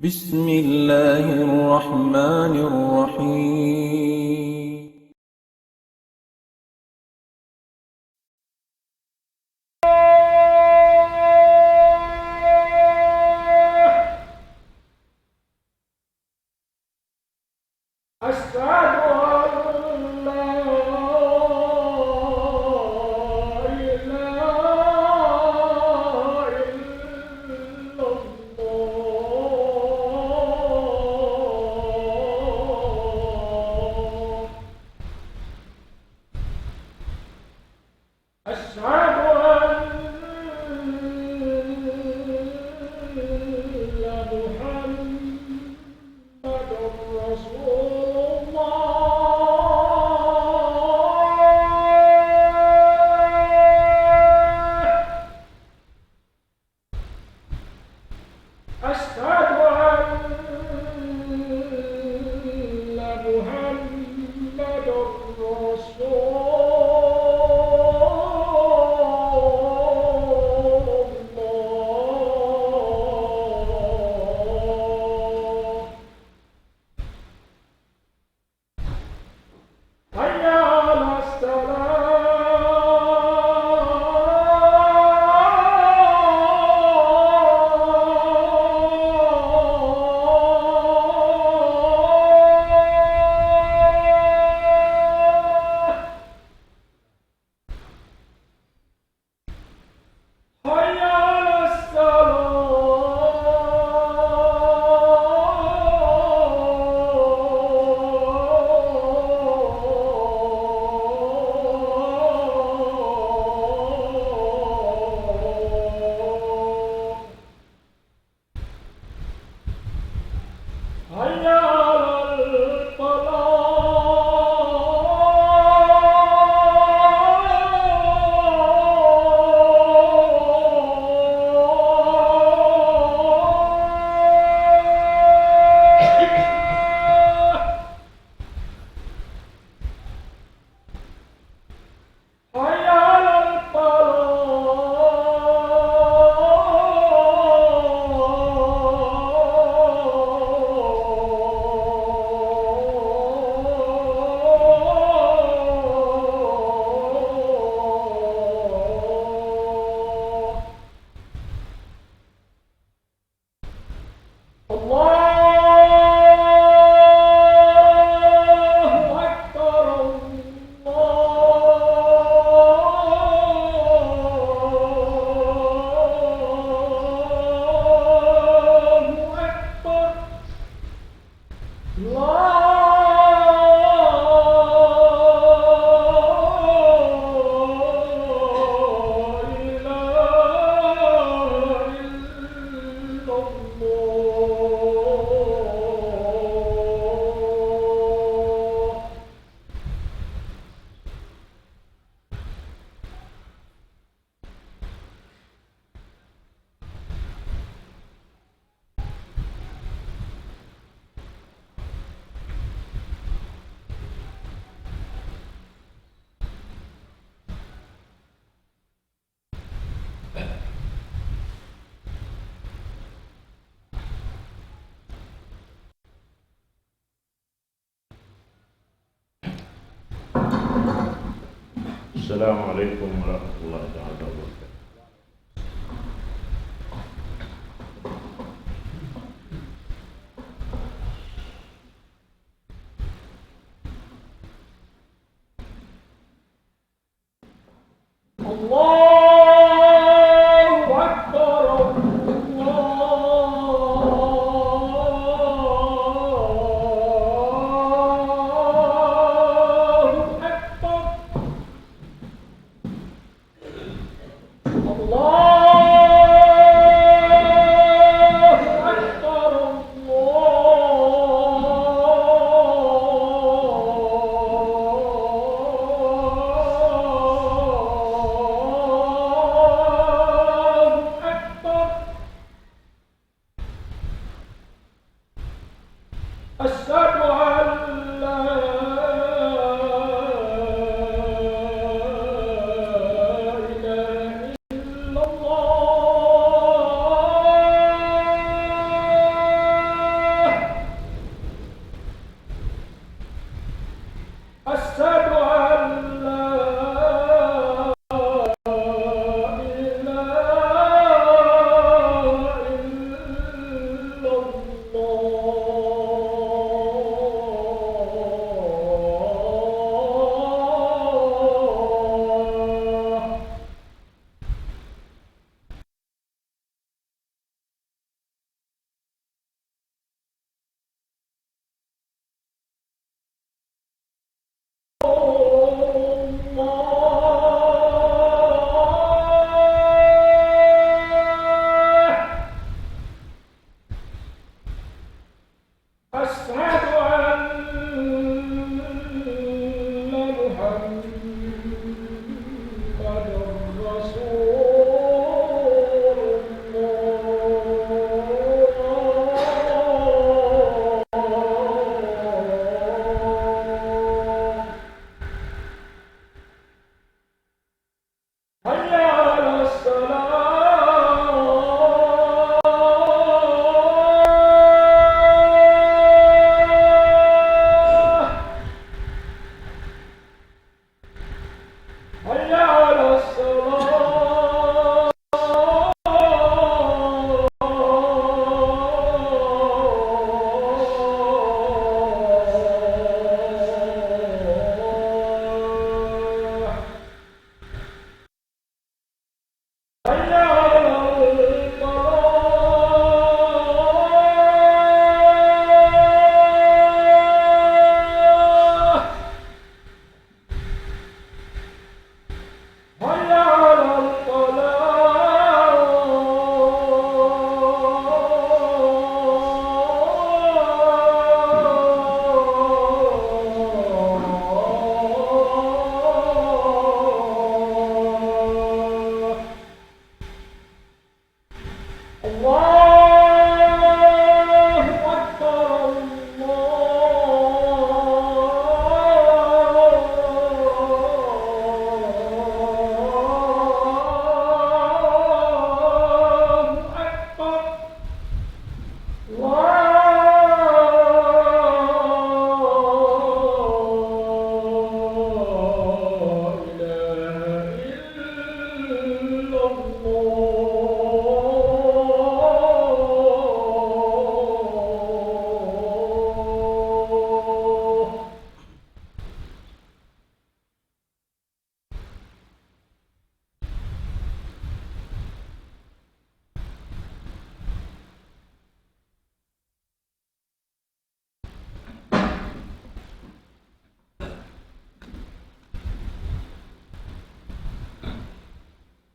بسم الله الرحمن الرحيم. أشهد أن لا إله إلا الله. أشهد أن محمد رسول الله. أشهد أن محمد رسول الله. حي على الصلاة. حي على الصلاة. حي على الفلاح. حي على الفلاح. الله أكبر. الله أكبر. لا إله إلا الله. السلام عليكم ورحمة الله تعالى وبركاته. الله أكبر. الله أكبر. الله أكبر. الله أكبر. أشهد أن لا إله إلا الله.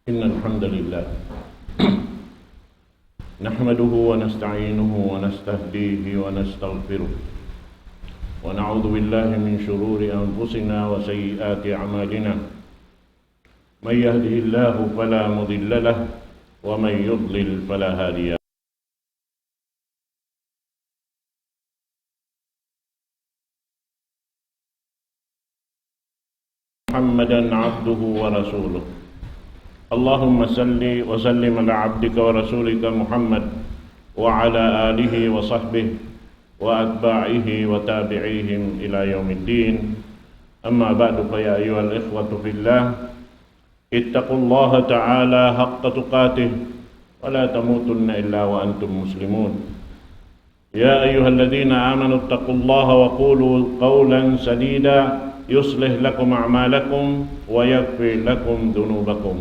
إن الحمد لله نحمده ونستعينه ونستهديه ونستغفره ونعوذ بالله من شرور أنفسنا وسيئات أعمالنا من يهده الله فلا مضل له ومن يضلل فلا هادي له محمدا عبده ورسوله اللهم صل وسلم على عبدك ورسولك محمد وعلى آله وصحبه وأتباعه وتابعيهم إلى يوم الدين أما بعد فيا أيها الإخوة في الله اتقوا الله تعالى حق تقاته ولا تموتن إلا وأنتم مسلمون يا أيها الذين آمنوا اتقوا الله وقولوا قولا سديدا يصلح لكم أعمالكم ويغفر لكم ذنوبكم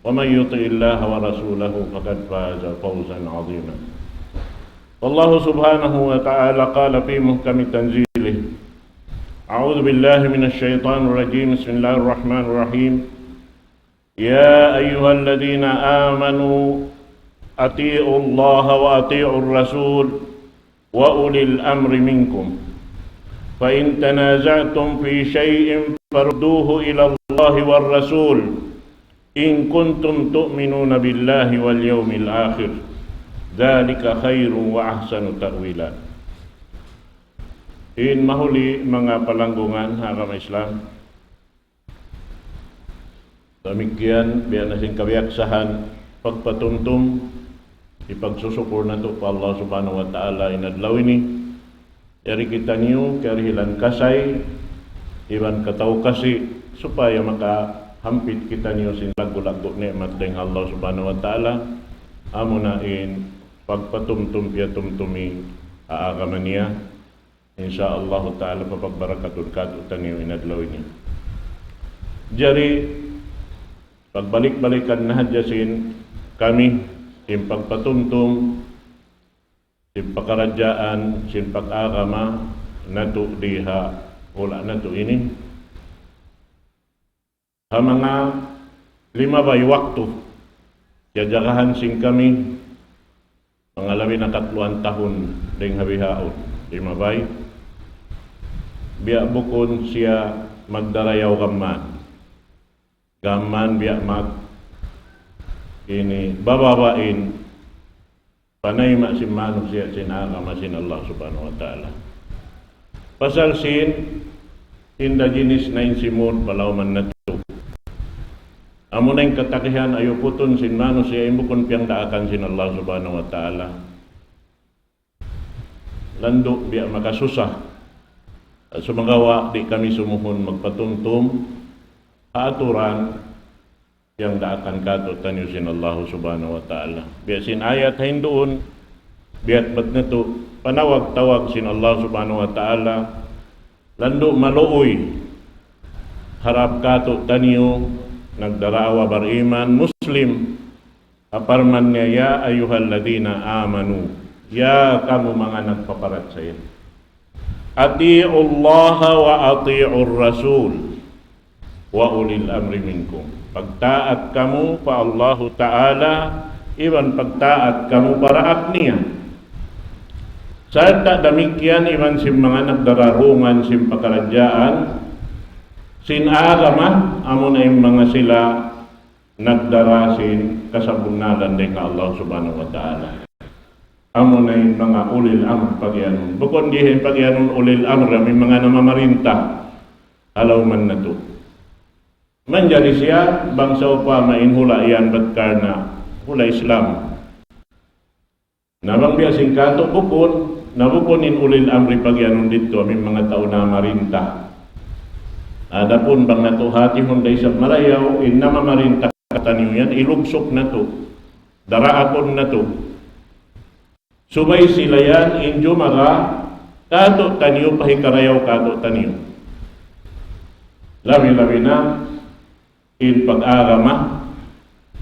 ومن يطع الله ورسوله فقد فاز فوزا عظيما والله سبحانه وتعالى قال في محكم تنزيله أعوذ بالله من الشيطان الرجيم بسم الله الرحمن الرحيم يا أيها الذين آمنوا أطيعوا الله وأطيعوا الرسول وأولي الأمر منكم فإن تنازعتم في شيء فردوه إلى الله والرسول إن كنتم تؤمنون بالله واليوم الآخر ذلك خير وأحسن تأويلا. In mahuli mga palanggungan agama Islam, demikian biya nasin kabiaksahan pagpatuntum ipagsusupur na to pa Allah subhanahu wa ta'ala inadlaw ini yari kita niyo kari hilan kasay iban kataw kasi supaya makahampit kita niyo sin lagu-lagu nikmat deng Allah subhanahu wa ta'ala amo na in pagpatumtum piya tumtumi aagaman niya insyaallah ta'ala papagbarakatul katutan niyo inadlaw ini jari pagbalik-balikan na hadyasin kami in pagpatumtum sin pakarajaan sin pag-agama nato diha wala nato ini ha mga 5 bay waktu jajagahan sin kami mga labi na 3 tahun ding habihaon 5 bay biya bukon siya magdarayaw gaman biya mag ini bababain panay masin manok siya sinagama sin Allah subhanahu wa ta'ala pasal sin inda jinis na insimod balaw man na to amo na yung katakihan ayo puton sin manok siya imbukon piyang daakan sin Allah subhanahu wa ta'ala lando biya makasusah at sumagawa di kami sumuhon magpatumtum aturan yang daakan kato tanyusin Allah subhanahu wa ta'ala biya sin ayat hain doon biat bat nito panawag-tawag sin Allah subhanahu wa ta'ala lando maluoy harap kato tanyo nagdarawa bariman muslim aparman niya ya ayuhal ladina amanu ya kamu mga nagpaparat sayo ati'u Allah wa ati'ur rasul wa ulil amri minkum pagtaat kamu pa Allah Ta'ala iban pagtaat kamu para akniya sa demikian iban sim mga nagdararungan sim pakarajaan sin agama amo na yung mga sila nagdarasin kasabunalan din ka Allah subhanahu wa ta'ala amo na yung mga ulil amr pagyanon bukod dihin pagyanon ulil amr may mga namamarinta alaw man na to manjari siya bangsa pa mainhula iyan batkar na hula Islam Nabang biya singkato bukon, nabukonin ulil amri pagyanon dito, aming mga tao na marinta. Ada pun bang natuhati hunday sa marayaw, inama marinta kataniw yan, ilugsok na to, daraakon na to. Subay sila yan, injo maka, kato taniyo, pahikarayaw kato taniyo. Labi-labi na, in pag-arama,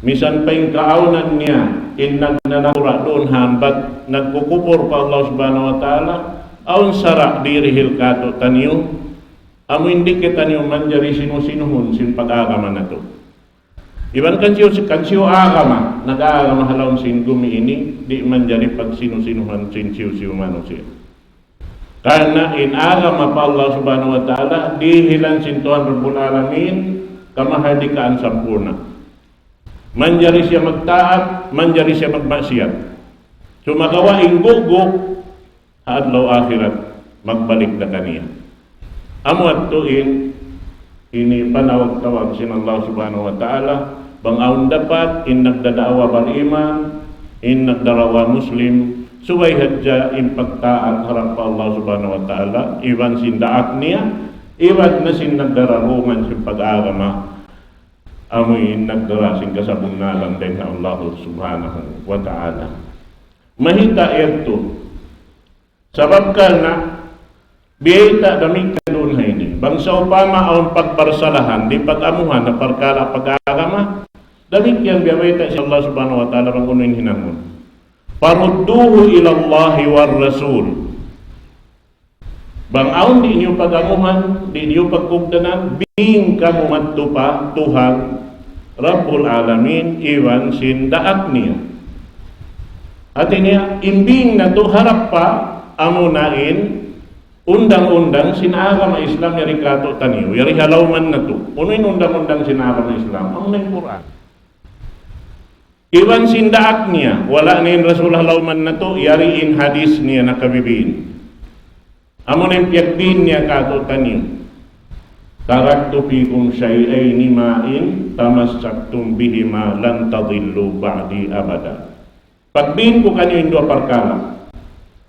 misan pa yung kaaunan niya, in nagnanakura doon hambat, nagkukupor pa Allah subhanahu wa ta'ala, aun sara dirihil kato taniyo, amo hindi kita niyo manjari sino-sinuhun sin pag-agama na to. Iban kansiyo agama, nag-aagama halawin sin gumi ini, di manjari pag sino-sinuhan sin siyo manusia. Karena in agama pa Allah subhanahu wa ta'ala, dihilan sin Tuhan Rabbul Alamin, kamahadikaan sampurna. Manjari siya magtaat, manjari siya magmaksiyat. So magawa inggugok, adlaw akhirat, magbalik na kaniya. Amo at tuin, ini panawag-tawag sin Allah subhanahu wa ta'ala, bangaon dapat, in nagdadaawa bal iman, in nagdarawa muslim, subay hadja in pagtaat harap pa Allah subhanahu wa ta'ala, iwan sin daak niya, iwan na sin nagdararungan sin pag-agama, amoy nagdarasin kasabungalan din na Allah subhanahu wa ta'ala. Mahita ito, sabab ka na, biyayta damig ka doon hayni. Bangsa upama aon pagbarsalahan, di pag-amuhan na pagkala pag-agama, damig yan biyayta si Allah subhanahu wa ta'ala bang unin hinangon. Parudduhu ilallahi war rasul. Bang aon di niyo pag-amuhan, di niyo pagkugdanan, bing ka mumadto pa Tuhan Rabbul Alamin iwan sin daak niya. At niya, imbing na to harap pa amunain undang-undang sinagama Islam yari kato taniyo, yari halawman na to. Uno'y undang-undang sinagama Islam? Ang may Quran. Iwan sindaak niya, wala na yung Rasul halawman na to, yari in hadis niya nakabibin. Amo na yung piyakbin niya kato taniyo. Taraktu fikum syai'aini ma'in tamassaktum bihima lan tadillu ba'di abada. Pagbin ko kanyo yung dua parkala.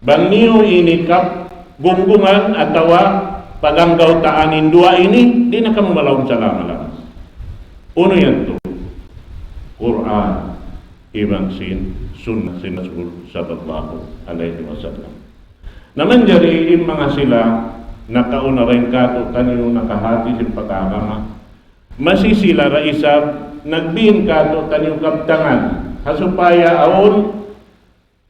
Bang niyo inikap gunggungan atawa paganggaw taanin dua ini, di na kamo malawang salama. Uno yan to, Quran, ibang sin, sunnah sin Rasul sallallahu alaihi wasallam. Naman jari mga sila nakauna rin kato tanyo nakahati sin pag-agama. Masisila ra isab nagbihin kato tanyo kaptangan hasupaya aon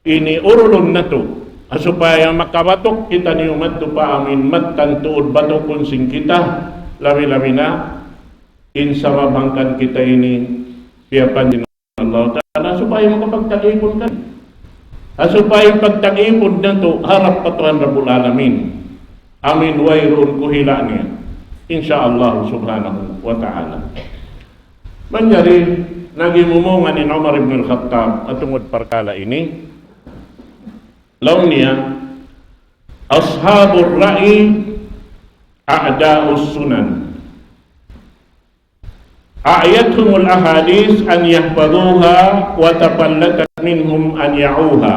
ini urulon na to. Asupaya makabatok kita niyo madto pa amin mattantuod batokon sing kita lami-lami na insamabangkan kita ini siyapan din Allah Ta'ala supaya makapagtag-ipon ka. Asupaya pagtag-ipon na to harap pa Tuhan Rabbul Alamin. Amin wayroon kuhila niya. Insyaallah subhanahu wa ta'ala. Manjari nagimumungan ni Umar ibn al-Khattab at tungod parkala ini law niya ashabur ra'i a'da'us sunan a'yathumul ahadis an yahfaduha wa tafallatat minhum an ya'uha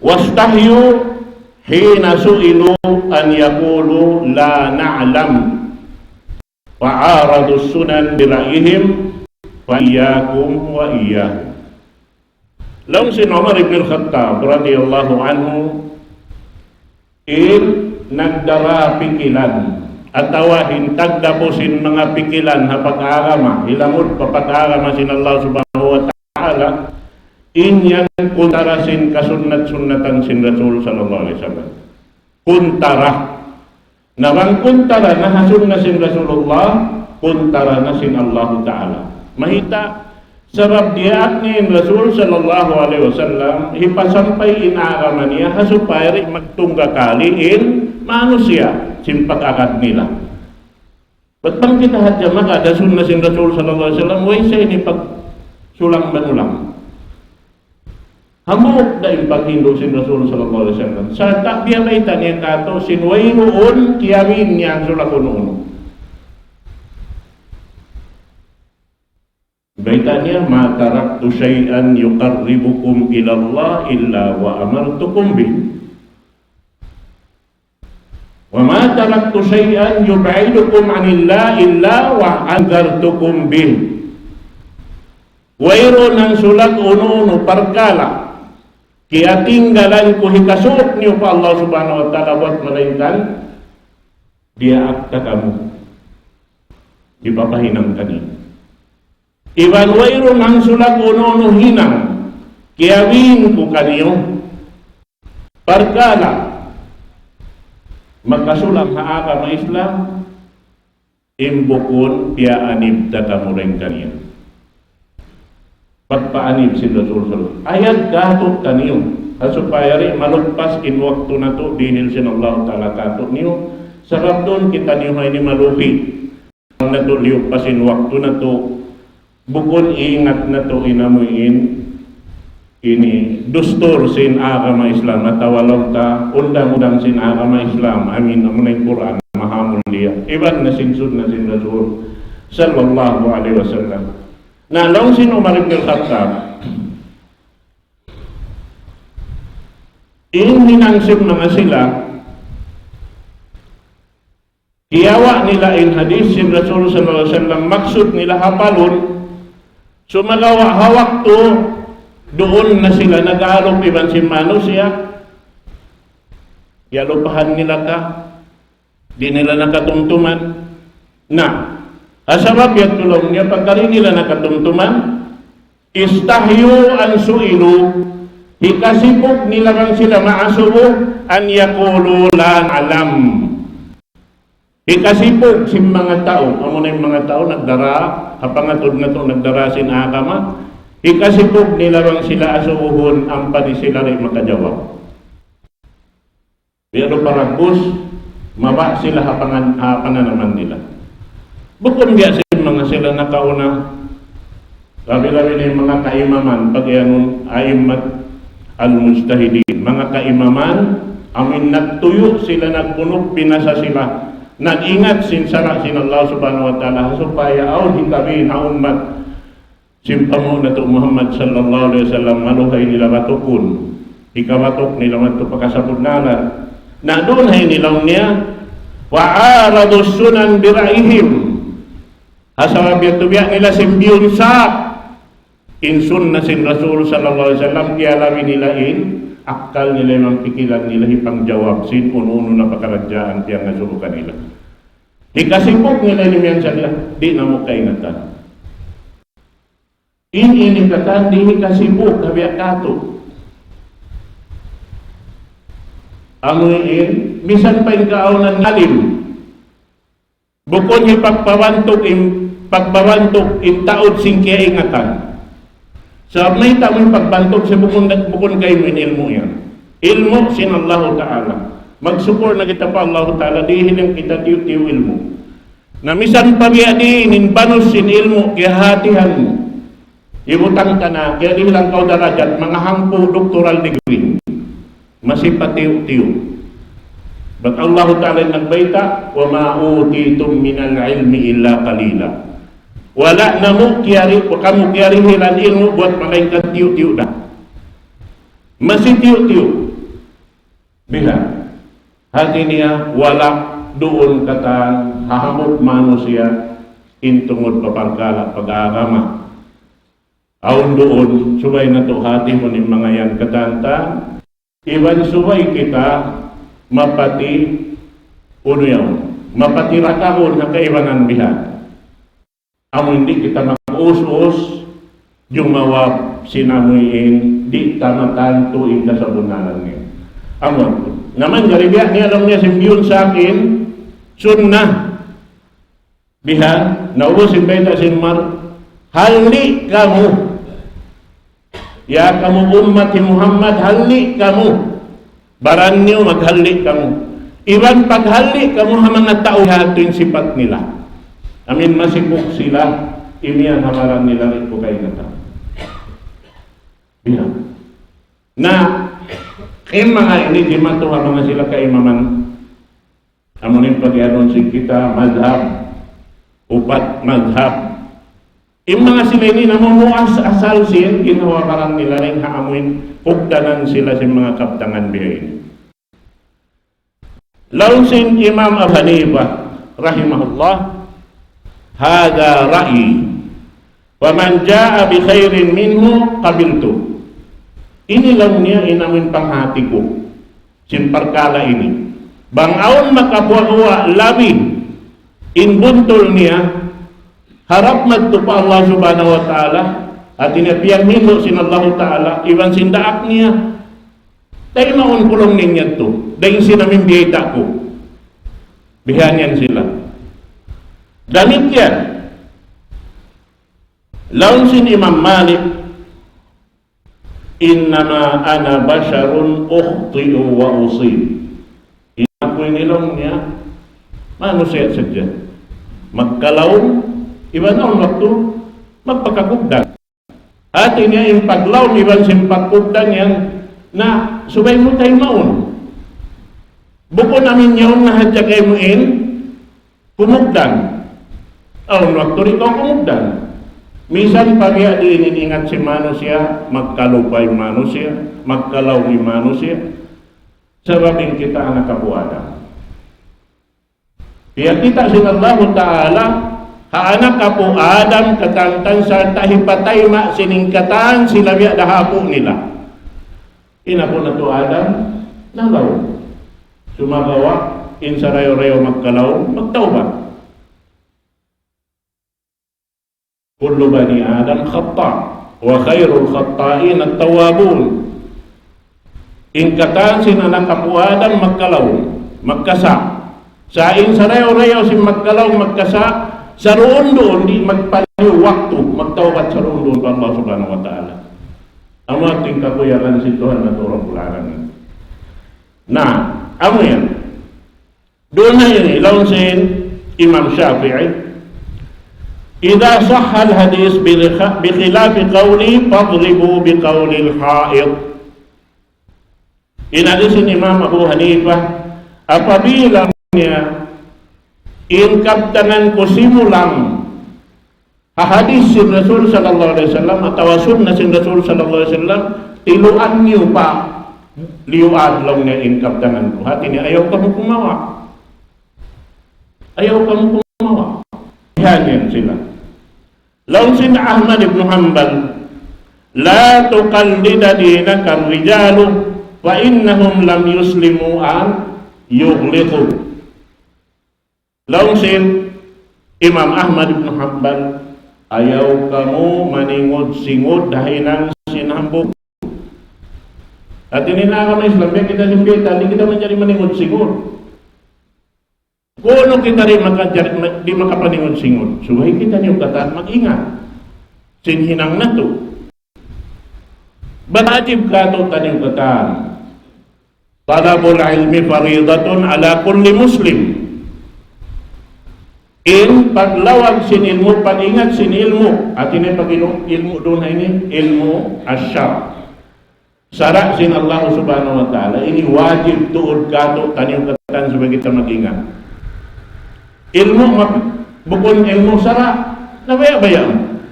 wastahyu hina su'ilu an yaqulu la na'lam fa'aradus sunan bira'ihim wa iyyakum wa iyyahum. Laung si Umar ibn al-Khattab radhiyallahu anhu nagdara pikilan atawa hintag daposin mga pikilan ha pag-agama ilamod papag-agama sin Allah subhanahu wa ta'ala inyan kuntarasin kasunnat-sunnatan sin Rasul sallallahu alaihi wasallam. Kuntara nawang kuntara na hasun na sin Rasulullah, kuntara na sin Allah ta'ala. Mahita sabab diat ni Rasul sallallahu alaihi wasallam hipasampay inaagama niya hasupay magtungga kali in manusia simpak akad nila. Ba't bang kita hadya magada sunna sin Rasul sallallahu alaihi wasallam way sa ini pag sulang banulang hamok da impaghindo sin Rasul sallallahu alaihi wasallam sa takbiya may tanya kato sinway noon kiyamin niya ang sulakon noon. Baita niya, ma taraktu syai'an yuqarribukum ila Allah illa wa amartukum bih. Wa ma taraktu syai'an yub'idukum 'anillah illa wa anzartukum bih. Wayro ng sulat uno perkala kaya tinggalan ko hikasot niyo pa Allah subhanahu wa ta'ala buat melainkan dia akta kamu ipapahinang kaniya. Iban wayro ng sulat uno hinang kaya win ko kaniyo perkala magkasulang sa agama Islam imbukon pia anib tatamureng kaniya. Pagpaanib si Rasul ayat katot kaniyo supaya rin malugpas in waktu na to dihil sinallahu ta'ala katot niyo sarap doon kita niyo ini malupi na to liupasin waktu na to bukon ingat na to inamuin ini dustur sin agama Islam at walau ta undang-undang sin agama Islam amin amunay Quran mahamul dia iban na sinsud na sin Rasul sallallahu alaihi wasallam. Na long sin Umar ibn al-Khattab inansib mga sila iyawa nila in hadis sin Rasul sallallahu alaihi wasallam maksud nila hapalon sumagawa hawak to doon na sila nag-aalok iban si manusia yalupahan nila ka di nila nakatumtuman na asabab yan tulong niya pagkari nila nakatumtuman istahyu an su'ilu hikasipog nila kang sila maasubo an yakulu la alam hikasipog si mga tao amo na yung mga tao nagdara hapangatod na to nagdara sin agama hikasipog nila kang sila asubuhon ang pati sila rin makajawab pero paragos maba sila hapanan naman nila. Bukod nga mga sila nakauna, labi-labi na yung mga kaimaman, pag yan aimat al-mujtahidin, mga kaimaman, amin nagtuyo sila, nagpunok, pinasa sila, nag-ingat sinsara sin Allah subhanahu wa ta'ala, supaya aw di kami na umat, simpamo na to Muhammad sallallahu alaihi wasallam, maluhay nila batukun, ikawatok nila matupakasabot nalan, na doon ay nilaw niya, wa'aradu sunan biraihim, asal biya nila simbiyon sa insun na sin Rasul sallallahu alaihi wasallam kialawi nila akal nila yung pikilan nila hipang jawab sin uno-uno na pakaradyaan tiyang nasulukan nila hikasipog nila nimiyan sa nila di na mo kaingatan inikatan di hikasipog kabiyak kato amuin misan pa yung kaaunan ngalim bukod yung pagbabantok in taod sing kaya ingatan. Sa may tamang pagbantok sa bukod kayo in ilmo yan. Ilmo sin Allah Ta'ala. Magsupor na kita pa Allah Ta'ala dihin ang kita tiyo ilmo. Na misan pabiya in banos sin ilmo kaya hatihan mo. Ibutang ka na kaya di lang kau darajat mga hampo doctoral degree. Masipatiyo-tiyo. But Allah Ta'ala nagbaita, وَمَا أُوتِيتُم مِّنَ الْعِلْمِ إِلَّا قَلِيلًا. Wala na mo kiyari, kamu kiyari hilan ilmu buat malaikat tiyo-tiyo na. Masih tiyo-tiyo. Bila? Hati niya, wala doon katang hahamot manusia intungod paparkala pag-aagama. Aun doon, subay na to hati mo ni mga yan katanta, iban subay kita, mapati uno yaw mapati rakahon na kaibanan bihan amo hindi kita mag-us-us yung mawab sinamuin di tamatan tuing kasabunalan niya amo naman garibya niya alam niya simbiyon sa akin sunnah bihan naubusin beta sinmar halli kamu ya kamu umat Muhammad halli kamu baran niyo maghali kamu. Iban paghali kamu hamang nagtao hato yung sipat nila. Amin masipok sila, iniyan hamaran nila rin po kayo na tao. Na, kaya mga ini, di matuha mga sila kaimaman. Amunin pag-ianon si kita, madhab, upat madhab. Yung mga sila ini namumuas asal sin, ginawaran nila rin haamuin, hugdanan sila sa mga kaptangan biyayin. Laun sin Imam Abu Hanifah, rahimahullah, hada ra'i, wa man ja'a bi khairin minhu qabiltu. Ini lang niya inamin panghati ko, sin perkala ini. Bangaon makabuwa labi, in buntol niya, harap magtupa Allah subhanahu wa ta'ala, at inapiyang hilo sin Allah ta'ala, iwan sindaak niya, tayo maun kulong ninyan to, dahil sinamin biyayta ko, bihanyan sila. Damit yan. Laun sin Imam Malik, innama ana basharun ukhti'u wa usib. Inakoy nilong niya, manusia saja. Magkalaon, iban ang waktu, magpakakugdan. At niya yung paglaon, iban simpakugdan yan, na subay mo tayo maun. Buko namin yun na hadya kayo mo kumugdan. Ang waktu rito kumugdan. Misan pagya di iningat si manusia, magkalupay manusia, magkalaw ni manusia, sababin kita anak Abu Adam. Kaya kita sinallahu ta'ala, haanak Abu Adam katantan sa tahipatay ma siningkatan sila biya dahapo nila. Ina po na to Adam, nalaw. Sumagawa, insarayo-rayo magkalaw, magtawba. Kullu bani Adam khata, wa khairul khata'in at-tawabun. Ingkatan sin anak Abu Adam magkalaw, magkasa. Sa insarayo-rayo sin magkalaw, magkasa, sa roon doon, di magpaliw waktu, magtawbat sa roon doon pa Allah subhanahu wa ta'ala. Ang ating kakuyakan si Tuhan na turang bularan. Nah, amo yan. Doon na yun, ilaw sin Imam Shafi'i, idha sahha al-hadis bikhilafi qawli fadribu biqawli al-ha'id. Inalisin Imam Abu Hanifah, apabila niya inkabtangan ko simulang hadis sin Rasul sallallahu alaihi wasallam atau sunnah sin Rasul sallallahu alaihi wasallam, tiluan niyo pa liuad lang niya inkabtangan ko. Hati niya, ayaw ka mo kumawa. Ayaw ka mo kumawa. Yan sila. Laun sin Ahmad ibn Hanbal, la tuqallida dinaka ar-rijalu fa innahum lam yuslimu an yughliqu. Laun sin Imam Ahmad ibn Hanbal, ayaw kamu maningod-singod dahil ng sinambog. At ininaka ng Islam, kita simbita, hindi kita menjadi maningod-singod. Kung kita rin di makapaningod-singod, suhay kita niyong kataan, mag-ingat. Sinhinang na to. Banajib ka ito taniyong kataan. Talabul ilmi faridatun ala kulli muslim. In paglawag sin ilmu, pag-ingat sin ilmu. At ini pag-ilmu doon na ini, ilmu asyar. Sara sin Allah subhanahu wa ta'ala. Ini wajib tuod kato taniyong kataan sebagai kita mag-ingat. Ilmu, bukon ilmu sara, nabaya-baya mo.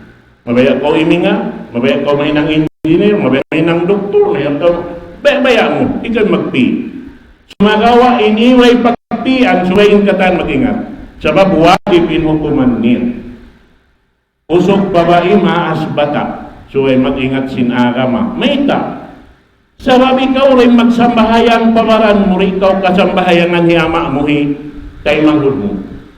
Mabaya ko iminga, mabaya ko may nang engineer, mabaya may nang doktor, baya-baya mo, ikan magpi. Sumagawa, iniway pagpian, suwayin katan mag-ingat. Sabab wajib hukuman niya. Usok babae maasbata, suway mag-ingat sinagama. Mayta, sabab ikaw rin magsambahayan pamaran mo, ikaw kasambahayangan hiyama mo kay manghud mo.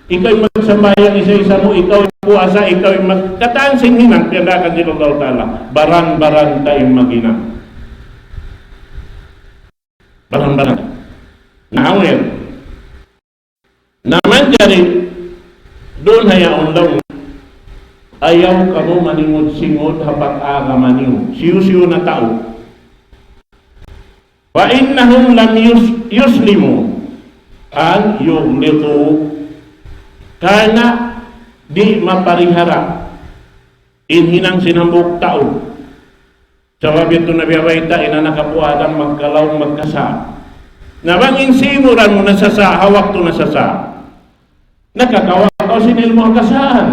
Ikaw magsambayan isa-isa mo, ikaw puasa, ikaw kataan sinhinang, pindakan si Allah Ta'ala, baran-baran tayong magina. Baran-baran. Naawin. Naman jari, doon hayaon daw, ayaw ka mo maningod-singod hapat agama niyo. Siyo-siyo na tao. Wa innahum lam yuslimu an yughliqu, kana di maparihara inhinang sinambok tao. Sabab ito nabiyawaita inanak Abu Adam magkalaw magkasa. Nabangin simuran mo nasasa, hawak to nasasa. Nakakawa o sinilmo ang kasaan.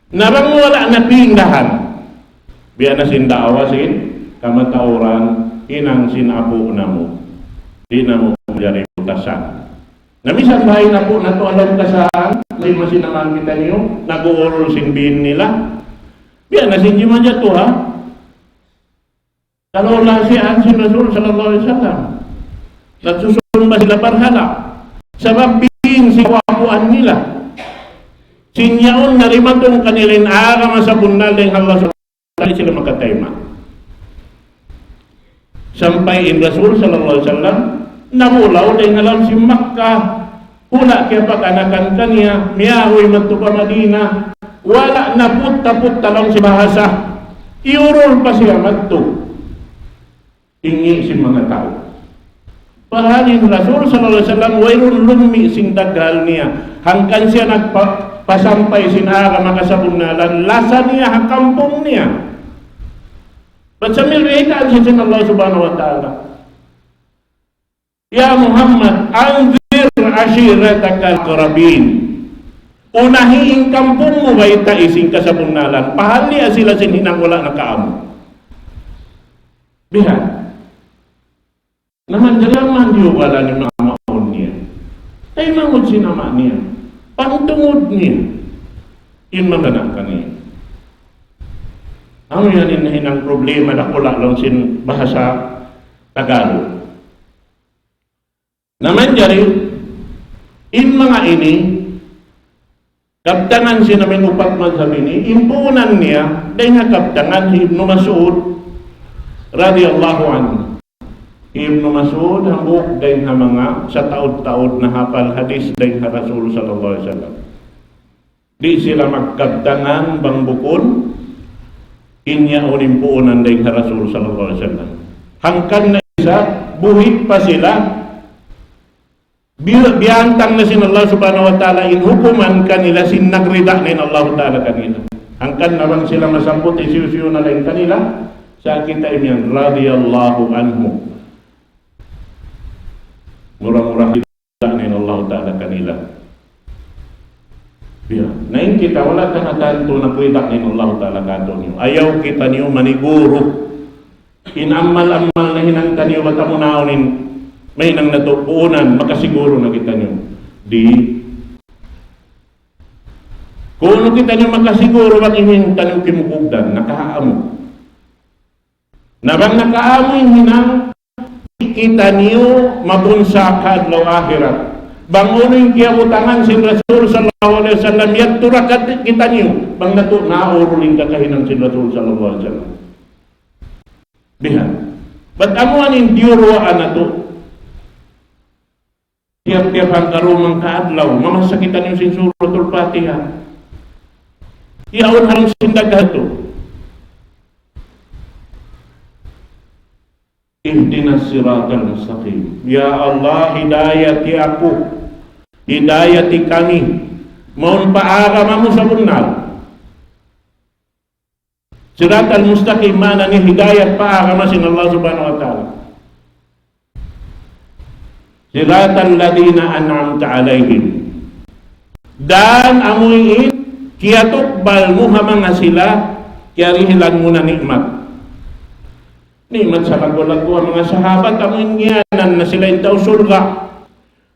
Narang wala na pindahan. Biya na sindawasin, kamatauran, inang sinapo na mo. Di na mo jari utasan. Namisan bahay na po na to alam kasaan, may masinaman kita niyo, nag-uurol sinbihin nila. Biya na sinji man dyan to ha. Kalau lahsian si Rasul sallallahu alaihi wasallam. Nagsusumba sila parhala. Sabab bihin si kawapuan nila. Sinyaon narimatong kanilin aga sa bunal ng Allah subhanahu wa ta'ala sila makatayma. Sampai in Rasul sallallahu alaihi wasallam namulaw din alam si Makkah. Hula kaya pag-anakan kanya, miyahoy man to pa Madina. Wala na put-put talong si bahasa. Iurol pa siya magto. Ingi si mga tao. Pahalin Rasul sallallahu alaihi wasallam wayrun lummi sing dagal niya. Hangkan siya nagpasampay sinara makasabunalan, lasa niya ang kampong niya. Ba't sa milweitaan siya sin Allah subhanahu wa ta'ala? Ya Muhammad, anzir ashiratakal qarabin. Unahiing kampong mo ba itaising kasabunalan? Pahali sila sinhinang wala na kaamo. Bihan. Naman dalaman diyo wala ni mga maon niya. Ay mangod sinama niya. Pangtungod niya. Yun maganak kaniya. Ang yan inahinang problema na kula lang sin bahasa Tagalog. Naman jari, in mga ini, kaptangan siya namin upat mazhab ini, impunan niya, dahil nga kaptangan si Ibn Mas'ud, radiyallahu anhu. Ibn Mas'ud, hambuk dahil nga mga sa taod-taod na hafal hadis dahil nga Rasul sallallahu alaihi wasallam. Di sila magkaptangan bang bukon, inya o impunan dahil nga Rasul sallallahu alaihi wasallam. Hangkan na isa, buhit pa sila, biyantang na sin Allah subhanahu wa ta'ala in hukuman kanila sin nagrida na Allah ta'ala kanila. Hangkan naman sila masampot isiyo-siyo na lang kanila sa kita imyan radiyallahu anhu. Murah-murah rida na Allah ta'ala kanila. Biya, nain kita wala ka na tanto nagrida na Allah ta'ala kanto niyo. Ayaw kita niyo maniguro. Inamal-amal na hinang kaniyo batamunaunin may nang natupunan, makasiguro na kita nyo. Di. Kung kita nyo makasiguro, mag-ihin tanong kimukugdan, nakaamo. Nabang nakaamo yung hinang, kita nyo mabunsa kadlaw akhirat. Banguno yung kiyabutangan si Rasul sallallahu alaihi wasallam, yan turakat kita nyo. Bang nauruling kakahinang si Rasul sallallahu alaihi wasallam. Bihan. Ba't amuan yung diuruan na to? Tiap-tiap ang karumang kaadlaw, mamasakitan yung sinsuratul Fatiha. Iyaon harang sindaghan to. Ihdinas siratal mustaqim. Ya Allah, hidayati ako. Hidayati kami. Maun paagama mo sa bunal. Siratal mustaqim, mana ni hidayat paagama sin Allah subhanahu wa ta'ala. Siratal ladina an'amta alaihim. Dan amuin kiyatukbal mo mga sila kiyarihilan mo na nikmat. Nikmat sa lago-lago ang mga sahabat amuin ngiyanan na sila intaw surga.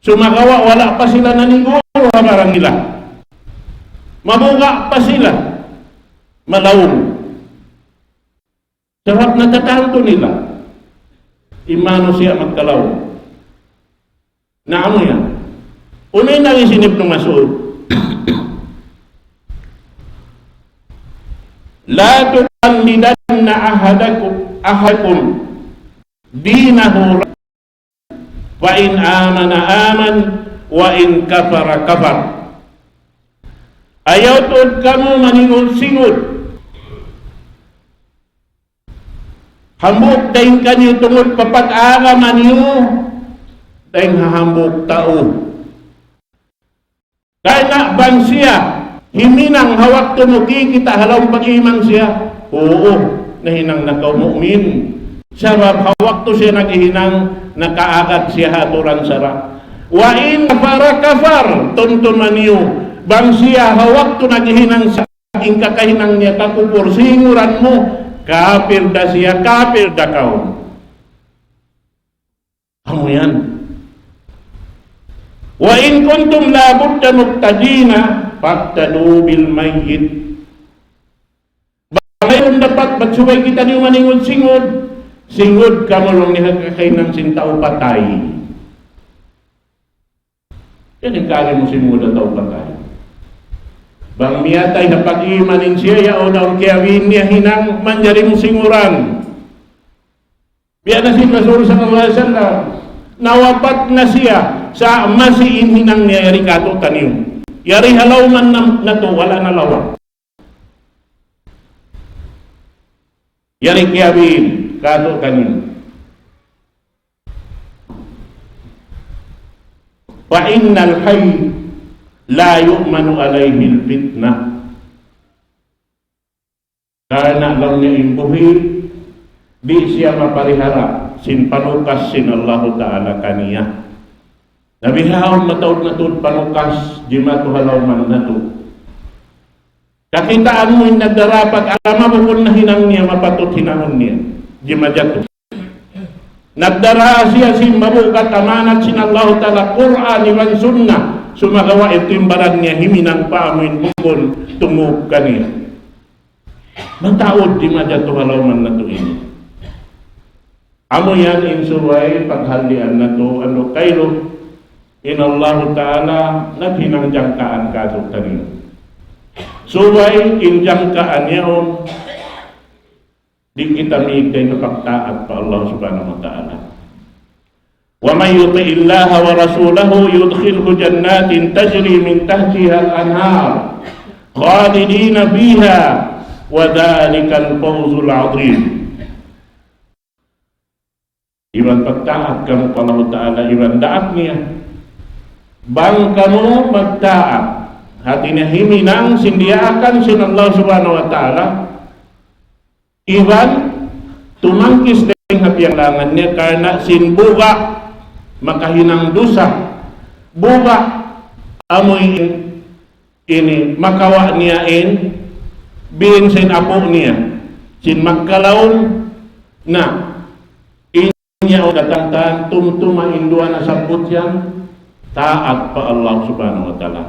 Sumagawa wala pa sila naniguro habarang nila. Mabuga pa sila. Malawong. Sarap na tatanto nila. Imano siya magkalawong. Naamo yan. Unay nang isinip ng Mas'ud. La tuqallidanna ahadakum dinahu wa in amana aman wa in kafara kafar. Ayaw tuod kamu maningol-singod. Hambuk dahin kanyo tungod papag-agaman niyo dahil hahambog tao. Dahil na bang siya, himinang hawak tumugi kita halawang pag-imang siya. Oo, nahinang nakaw mu'min. Sabab hawak to siya naghihinang nakaagat siya haturan sara. Wa in para kafar, tuntuman niyo. Bang siya hawak to naghihinang sa ing kakahinang niya kakupor, singuran mo, kafir da siya, kafir da kaon. Amo yan. Wa in kuntum la budda muqtadina faqtadu bil mayyit. Mayroon dapat magsubay kita niyo maningod singod. Singod ka mo lang ni kakahinang sintao patay. Yan ang kali mo singod at tao patay. Bang miyatay na pag-imanin siya, yaon na kiyawin niya hinang manjari mo singuran. Biya na si Rasul sallallahu alaihi wasallam, nawapat na siya sa masiin hinang niya yari kato taniyo. Yari halaw man na to, wala na lawa. Yari kiyawin, kato taniyo. Fa innal hayy la yu'manu alayhi al-fitnah. Karena lang niya imbuhi, di siya maparihara, sin panukas sin Allah Ta'ala kaniya. Nabihahon matawad na to panukas, di matuhalaw man na to. Kakitaan mo yung nagdarapag, alama mo kung nahinang niya, mapatot hinahon niya, di madyato. Nagdara siya sin mabukat amanat sin Allah Ta'ala, Qur'an, iwan sunnah, sumagawa ito yung barang niya, himinang paamuin bukon, tungog kaniya. Mataod di madyato halaw man na to ini. Amo yan insuway, paghalian na to, ano kayo, in Allah Ta'ala, naghinangjangkaan ka to taniyo. Suway, injangkaan yaon, di kita migay na pagtaat pa Allah Subhanahu wa Ta'ala. وَمَنْ يُطِعِ اللَّهَ وَرَسُولَهُ يُدْخِلْهُ جَنَّاتٍ تَجْرِي مِنْ تَحْتِهَا الْأَنْهَارُ خَالِدِينَ فِيهَا وَذَلِكَ الْفَوْزُ الْعَظِيمُ. Iban pagtaat kamu pa Allah Ta'ala, iban daat niya. Bang kamu magtaat, hati niya himinang sindiakan sin Allah Subhanahu wa Ta'ala, iban tumangkis ng hapiangangan niya karena sinbuga makahinang dusa buga amoy ini makawa niya in bin sin apo niya sin magkalaon na inya o datangtan tumtuma indua na sabot yan taat pa Allah Subhanahu wa Ta'ala.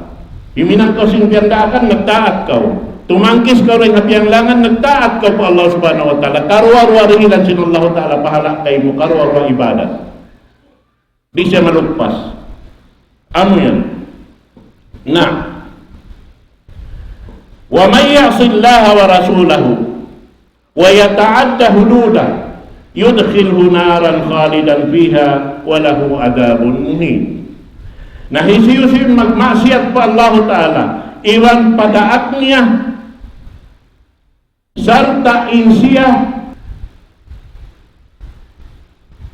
Himinang kau sin piandaan nagtaat kau, tumangkis kau rin hapiangangan nagtaat kau pa Allah Subhanahu wa Ta'ala. Karwa-rwa rin sin Allah Ta'ala pahala kay mo karwa-rwa ibadat. Di siya malugpas. Ano yan? Na wa may ya'sillaha wa rasulahu wa yata'adda hududa yudkhilhu naran khalidan fiha wa lahu adabun muhin. Nahisiyusin magmaksiyat pa Allah Ta'ala, iwan padaat niya sarta insiya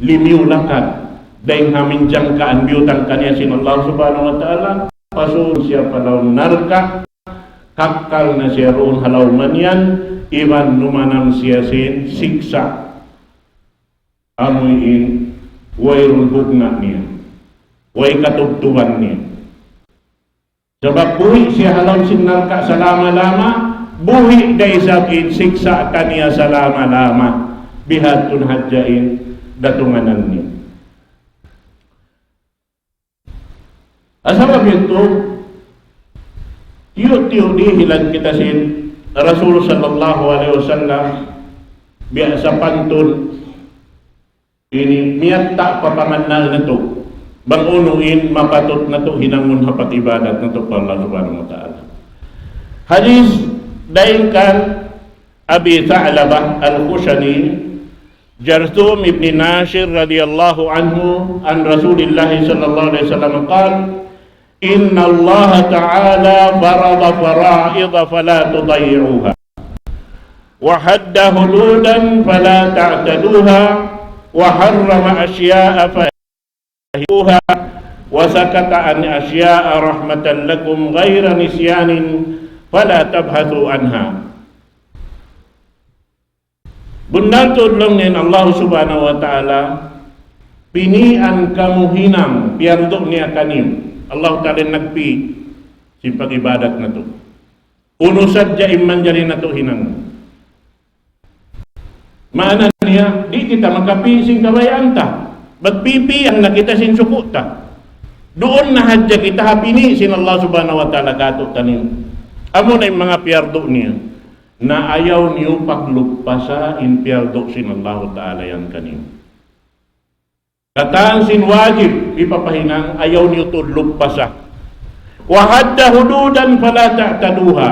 limiulakan dahil haminjang kaanbyutan kanya sin Allah Subhanahu wa Ta'ala, pasun siya palaw narka, kakal na siya roon halaw man yan, iwan numanang siya sin siksa. Amuin, wayrul hugna niya, way katugtuban niya. Sebab buhi siya halaw sin narka sa lama-lama, buhi day sakin siksa kaniya sa lama-lama, bihatun hadjain datunganan niya. Asabab itu tiyo-tiyo dihilan kita sin Rasul sallallahu alaihi wasallam biasa pantun ini niat tak papamanal na to bang unuin mapatot na to hinangun hapat ibadat na to pa Allah Subhanahu wa Ta'ala. Hadis daingkan Abi Tha'labah al-Khushani Jarthum ibn Nashir radhiyallahu anhu an Rasulillah sallallahu alaihi wasallam qala Inna Allah Ta'ala farada fara'idha fala tuday'uha wa hadda hududan fala ta'taduha wa harrama asya'a fahiduha wa sakata an asya'a rahmatan lakum ghaira nisyanin fala tabhathu anha. Bundatod lang nin Allah Subhanahu wa Ta'ala pinian kamu hinang piardok niya kanim Allah Ta'ala nagpi si pag-ibadat na to. Uno sadya imman jari na to hinang. Maanan niya, di kita makapising kabayaan ta. Ba't pipiyan na kita sin suko ta? Doon na hadya kita hapini sin Allah subhanahu wa ta'ala kato tanim. Amo na yung mga piyardo niya na ayaw niyo paglupasa in piyardo sin Allah ta'ala yan kanim. Kataan sin wajib ipapahinang ayaw niyo to lupasa. Wahadda hududan fala ta'taduha.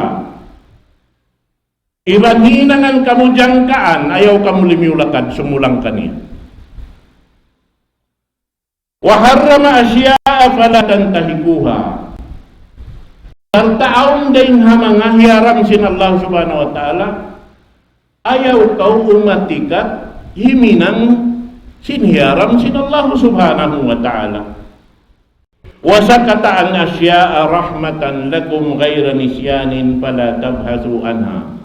Iban hinangan kamu jangkaan, ayaw kamu limiulakad, sumulang kaniya. Waharrama asya'a fala tantahikuha. Sartaon din hamanga hiyaram sin Allah subhanahu wa ta'ala, ayaw kau umatikat himinang sinhiyaram sin Allah subhanahu wa ta'ala. Wasakata an asya'a rahmatan lakum ghayra nisyanin fala tabhasu anha.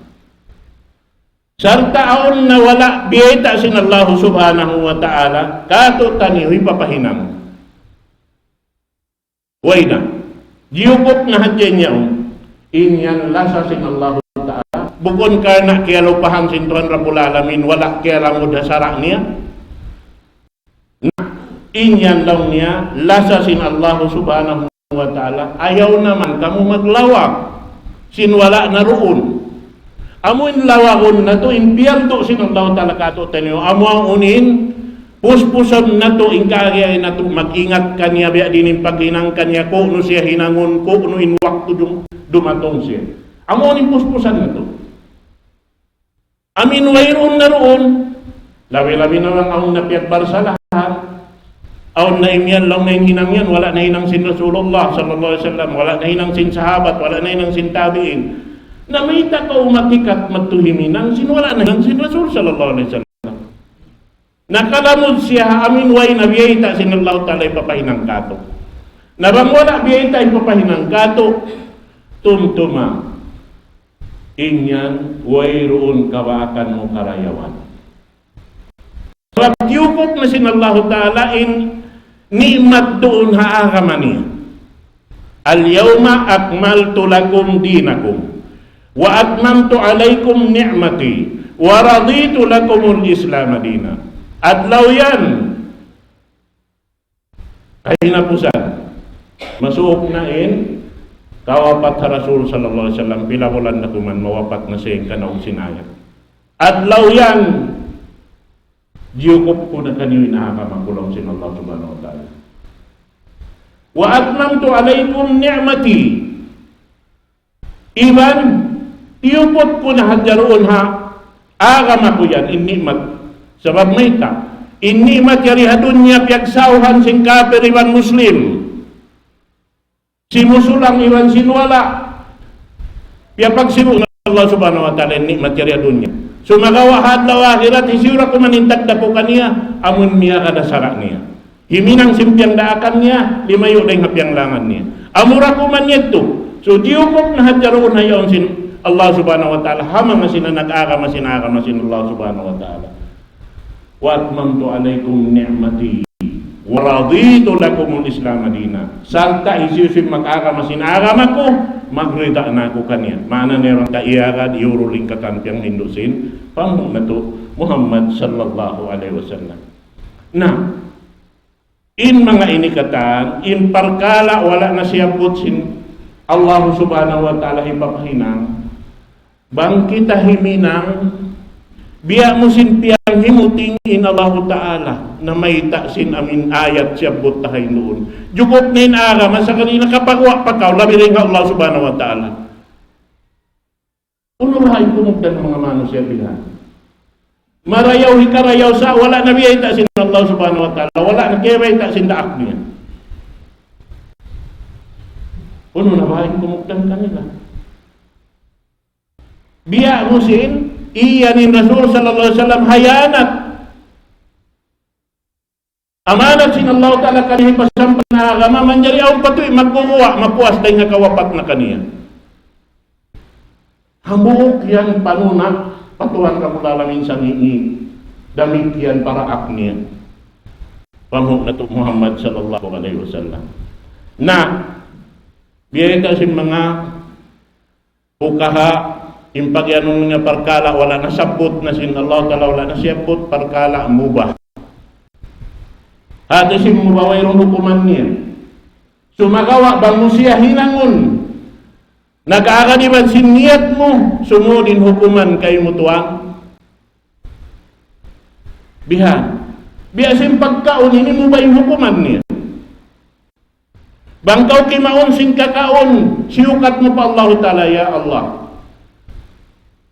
Sartaon na wala biyeta sin Allah subhanahu wa ta'ala kato tanihoy papahinam. Way na jiyukop na hadyan niya inyan lasa sin Allah ta'ala bukon ka na kaya lupahan sin Tuhan Rabbul Alamin wala kaya ramod hasara niya. Inyan lang niya, lasa sin Allah subhanahu wa ta'ala, ayaw naman kamu maglawak, sinwala na roon. Amo in lawakon na to, in piyardo sin Allah ta'ala kato tanyo, amo ang unin, puspusan na to, in kaagay na to, mag-ingat kanya, biya din in paghinang kanya, kung no siya hinangon, kung no in wakto dumatong siya. Amo in puspusan na to. Amin wayroon na roon, labi-labi naman ang napiyat barsalahan, aon na imyan lang na yung hinang yan, wala na hinang sin Rasulullah sallallahu alaihi wasallam, wala na hinang sin sahabat, wala na hinang sin tabi'in. Na may takaw matikat matuhiminang sin wala na hinang sin Rasul sallallahu alaihi wasallam. Nakalamod siya, amin way na biyayta sin Allah ta'ala ipapahinang kato. Nabang wala biyayta ipapahinang kato, tumtuma. Inyan, way roon kawakan mo karayawan. Pagyukop na sin Allah ta'ala in ni'mat doon haakamani. Al-yawma akmaltu lakum dinakum wa atmamtu alaykum ni'mati wa raditu lakumul Islam dina. Adlaw yan ay napusan. Masuok na in kawapat sa Rasul sallallahu alaihi wasallam pilawalan na kuman mawapat na siyang kanaong sinaya. Adlaw yan jiyukop ko na kanyo inahakamakulong sin Allah subhanahu wa ta'ala. Wa atmamtu alaykum ni'mati. Iban, tiyupot ko na hadyaroon ha, agama ko yan, in ni'mat. Sabab may ta, in ni'mat yari hadunya piyagsauhan sin kafir iban muslim. Si musulang iban sinwala. Piyapag simu na Allah subhanahu wa ta'ala, in ni'mat yari hadunya. So magawahat daw akhirat, isura ko manintag da po kaniya, amun miya kada sarak niya. Himinang simpyang daakan niya, limayo na yung hapyang langan niya. Amura ko man yito. So diyukop na hadyaroon na yun sin Allah subhanahu wa ta'ala, hamang na sina nag-agama sin Allah subhanahu wa ta'ala. Wa atmamtu alaykum ni'mati wa raditu lakumul Islam dina. Salta isisip mag-agama sin agama ko, magrida na ako kanya. Mana nerang kaiyagad, iuruling kakampiang hindusin, pamu na to Muhammad sallallahu alaihi wasallam. Na, in mga inikatan, in parkala wala na siya putsin Allah subhanahu wa ta'ala ipapahinang, bang kita himinang, biya mo sin piyang himuting in Allah ta'ala, na may taksin amin ayat siya butahay noon. Jukot na inagama sa kanina kapagwa pagkaw, labi rin ka Allah subhanahu wa ta'ala. Unurahay kumugdan ng mga mano siya bilang. Marayaw hikarayaw sa, wala na biyay taksin Allah subhanahu wa ta'ala, wala na kaya biyay taksin daak niya. Unurahay kumugdan kanila. Biya mo sin, iyanin Rasul sallallahu alaihi wasallam hayanat. Amanat sin Allah ta'ala kanihi pasampan na agama, manjari ang patuloy, magkukuha, mapuas dahil nga kawapat na kaniya. Hamuk yan panuna, patuan ka mula lamin sa ngi'i, damit yan para akniya. Pamuk na to Muhammad sallallahu alaihi wasallam. Na, biyaya sin mga Pukaha, impagyanong nga parkala, wala na sabot na sin Allah Ta'ala, wala na siyabot, parkala, mubah. At isim mubaway rong hukuman niya. Sumagawa bang mo siya hinangon? Nag-aakadiban sin niyat mo, sumudin hukuman kay mutuang. Biasin pagkaon, ini mo ba yung hukuman niya? Bangkaw kimaon sin kakaon, siyukat mo pa Allah Ta'ala, ya Allah.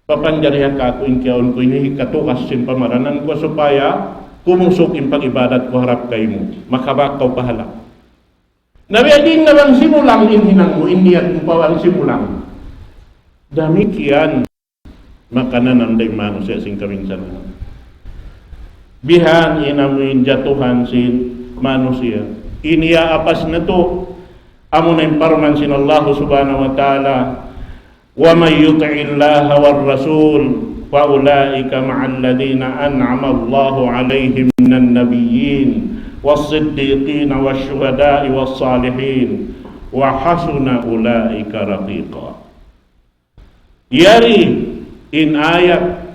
Papanjarihan ka ako inkiyaon ko, ini katukas sin pamaranan ko, supaya kumusok in pag-ibadat ko harap kayo mo, makabakaw pahala. Nabiadin na bang simulang inhinang mo, iniyat mo pa ang simulang. Damikian, makanananday mano siya sing kaminsan. Bihan inamuin jatuhan sin mano siya. Iniya apas na to, amo na imparman sin Allah subhanahu wa ta'ala, wa may yuti'illaha war rasul, wa ulaika ma'al ladina an'ama Allahu alaihim minan nabiyyin was-siddiqin wasyuhada'i was-salihin wa hasuna ulaika rafiqa. Yari in ayat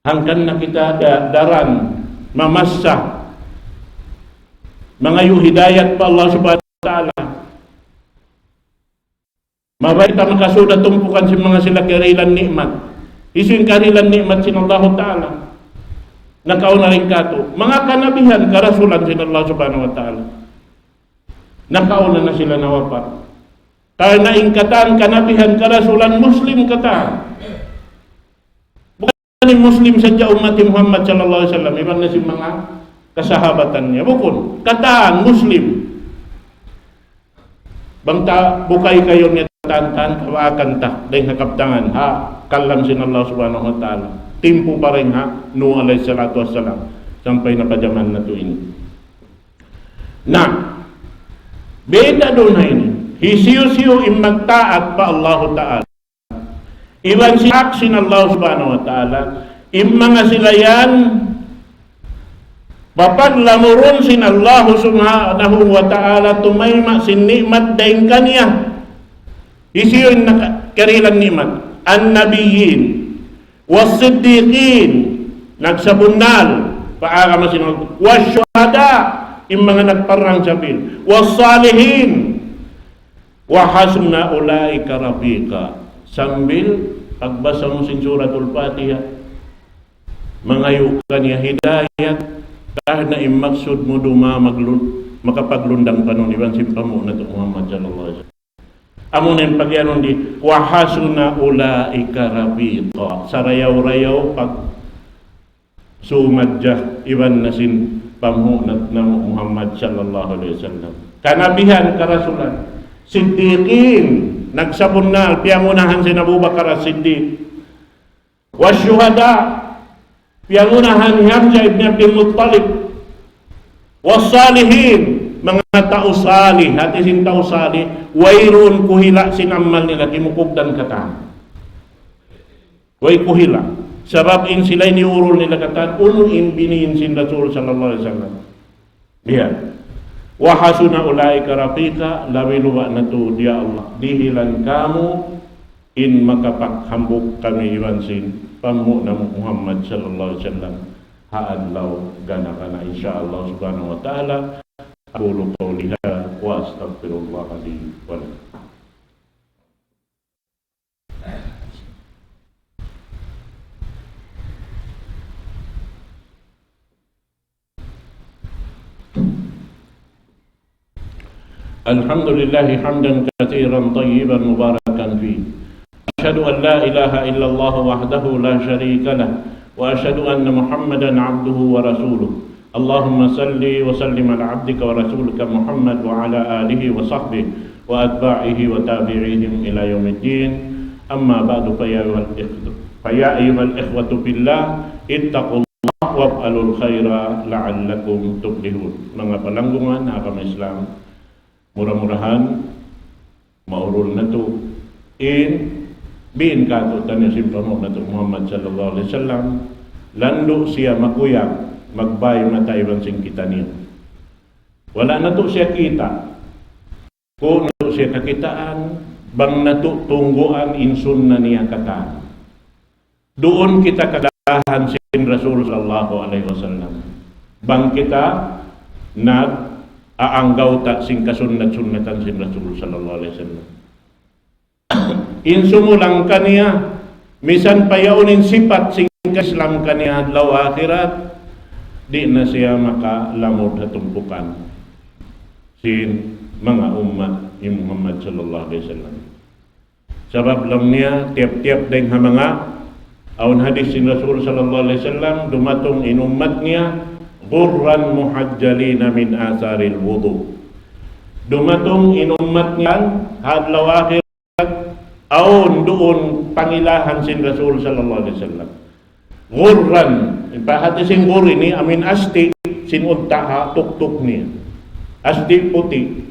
hangkan na kita daran mamassa mga hidayat pa Allah subhanahu wa ta'ala. Mabait ang makasuda tumpukan si mga sila karilan nikmat. Isin karilan nikmat sin Allah Ta'ala. Nakaw na rin kato. Mga kanabihan, karasulan sin Allah subhanahu wa ta'ala. Nakaw na sila nawapat. Kaya naingkatan, kanabihan, karasulan, Muslim kata. Bukan ni Muslim sadya umat Muhammad sallallahu alaihi wasallam. Iban na si mga kasahabatan niya. Bukun, kataan, Muslim. Bangta, bukay kayo niya tantan, kawaakan ta, dahil nakaptangan, ha, kalam sin Allah subhanahu wa ta'ala. Timpo pa rin ha, Nuh alayhi salatu wassalam, sampay na pajaman na to ini. Na, beda doon na ini, hisiyo-siyo imagtaat pa Allah ta'ala. Iban siya sin Allah subhanahu wa ta'ala, mga sila yan, papaglamuron sin Allah subhanahu wa ta'ala, tumayma sin nikmat dahin kaniya. Isiyo yung karilang nikmat. An-nabiyyin, was-siddiqin, nagsabunal, paara masinag, was-syuhada, yung mga nagparang sabil, was-salihin, wa hasuna ulaika rafiqa. Sambil, pagbasa mo sin suratul Fatiha, mangayo kaniya hidayat, kahit na imaksud mo duma makapaglundang panon, iban simpamo na ito Muhammad sallallahu alaihi wasallam. Amunin pagyanon di wahasuna ulaika rafiqa. Sarayaw-rayaw pag sumadjah iban nasin pamunat na Muhammad sallallahu alaihi wasallam. Kanabihan karasulan, siddiqin, nagsabunal, piyangunahan si Abu Bakar as-Siddiq. Wasyuhada, piyangunahan Hamzah ibn Abdul Muttalib. Was-salihin, mga tao salih, at isin tao salih, wayroon kuhila sinamal nila, kimukugdan kata. Way kuhila. Sabab in sila'y niurol nila kata, unuin biniin sin Rasul sallallahu alaihi wasallam. Diyan. Wahasuna ulaika rafiqa, lawiluwa na to, dia Allah. Dihilan kamu, in makapakhambuk kami iwan sin, pamu na Muhammad sallallahu alaihi wasallam. Haadlaw gana kana insyaallah subhanahu wa ta'ala. Aqulu qawli hadza wa astaghfirullah li wa lakum. Alhamdulillah hamdan katsiran tayyiban mubarakan fi. Asyhadu an la ilaha illallah wahdahu la syarika lah wa asyhadu anna Muhammadan abduhu wa rasuluh. Allahumma salli wa sallim ala abdika wa rasulika Muhammad wa ala alihi wa sahbihi wa atba'ihi wa tabi'ihim ila yaumiddin. Amma ba'du fa ya ayyuhal ikhwatu billah ittaqullah waf'alul khaira la'allakum tuflihun. Mga palanggungan akam Islam, murah-murahan maurul na to biin kato tanyo simpamo na to Muhammad sallallahu alaihi wasallam lando siya makuyang magbay matayban sing kita niya. Wala na to siya kita. Kung na to siya kakitaan, bang natutungguan in sunnah niya kata. Doon kita kadahan sin Rasul sallallahu alaihi wasallam. Bang kita nag-aanggaw ta sin kasunnat-sunnatan sin Rasul sallallahu alaihi wasallam. Insumulang kaniya, misan payaunin sifat sing Islam kaniya adlaw akhirat, di na siya makalamod hatumpukan sin mga umat ni Muhammad sallallahu alaihi wasallam. Sabab lang niya tiap-tiap ding mga aun hadis sin Rasul sallallahu alaihi wasallam dumatong in umat niya ghurran muhajjalina min asaril wudu. Dumatong in umat niya adlaw akhirat aun doon pangilahan sin Rasul sallallahu alaihi wasallam. Ghurran, pahati sing ghur ini amin asti sin untaha tuktuk niya. Asti puti.